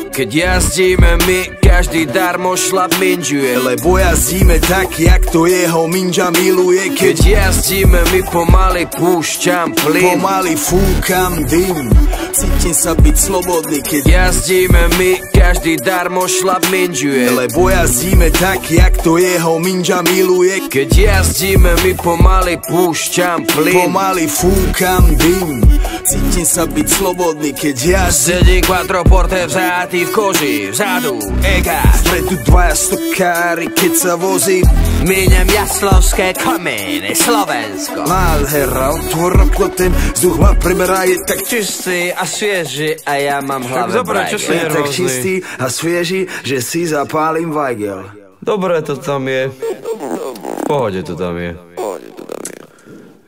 Keď jazdíme my, každý darmo šlap minžuje, lebo jazdíme tak, jak to jeho minža miluje. Keď jazdíme my, pomaly púšťam plyn, pomaly fúkam dym, cítim sa byť slobodný. Keď jazdíme my, každý darmo šlap minžuje, lebo jazdíme tak, jak to jeho minža miluje. Keď jazdíme my, pomaly púšťam plyn, pomaly fúkam dym, cítim sa byť slobodný. Keď jazdím, sedí quattroporte vzatý v koži, vzadu EGAS, vpredu dvaja stokári, keď sa vozím. Míňam jaslovské kamene, Slovensko. Nádhera, otvor okno, ten vzduch ma preberá. Je tak čistý a svieži a ja mám hlave brajgel. Je tak čistý a svieži, že si zapálim vajgel. Dobre to tam je. V pohode to tam je.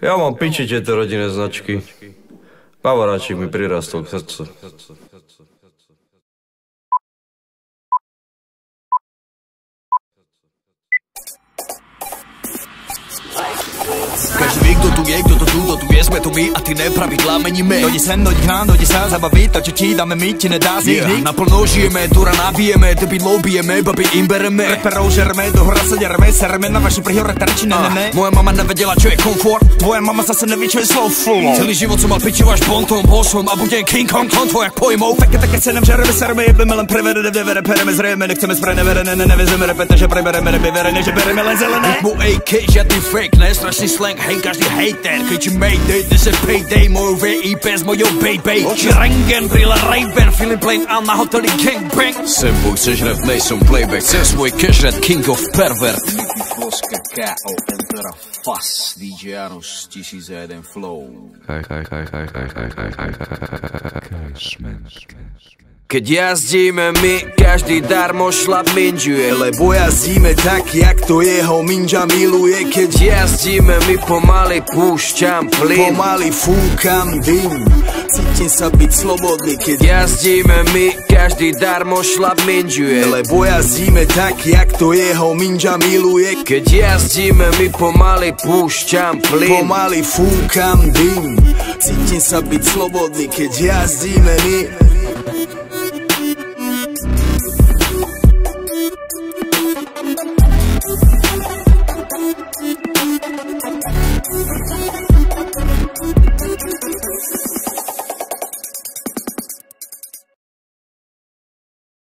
Ja mám piči tieto rodinné značky. Pavoráčik mi prirastol k srdcu. Každý ví, kdo tu je, kdo to tu, kdo tu je, jsme tu my a ty nepravidla meníme. Dojdi sem, dojdi k nám, dojdi sám zabavit, to, čo ti dáme my, ti nedá zniknúť. Naplno žijeme, dura nabijeme, debilov bijeme, babi im bereme. Reperov žereme, do hora sa dereme, sereme na vaši prihore terči, ne. Moja mama nevedela, čo je komfort, tvoja mama zase neví, čo je slow flow. Celý život som mal piči váš bonton, bol som a budem King Kong, konto jak pojmou. Také cenem žereme, sereme, jebeme len prevere, devere, pereme, zrejeme, nechceme spre neverené, nevezeme repete, že prebereme, nebeverene, že bereme len zelené. Mu AK, žiadny fake, ne, strašný slang, hej, každý hater, kričí mayday, this is payday, moju VIP s mojou baby. Rengen, brýle Ray-Ban, feeling plain a na hoteli gangbang. Sem boj sežrat, nejsom playback, chcem svoj cashrat, king of pervert. Mikloska KO, Entera, Fas, DJ Janos, 1001 flow. Keď jazdíme my, každý darmo šlap minžuje, lebo jazdíme tak, jak to jeho minža miluje. Keď jazdíme my, pomaly púšťam plyn, pomaly fúkam dym, cítim sa byť slobodný. Keď jazdíme my, každý darmo šlap minžuje, lebo jazdíme tak, jak to jeho minža miluje. Keď jazdíme my, pomaly púšťam plyn, pomaly fúkam dym, cítim sa byť slobodný. Keď jazdíme my,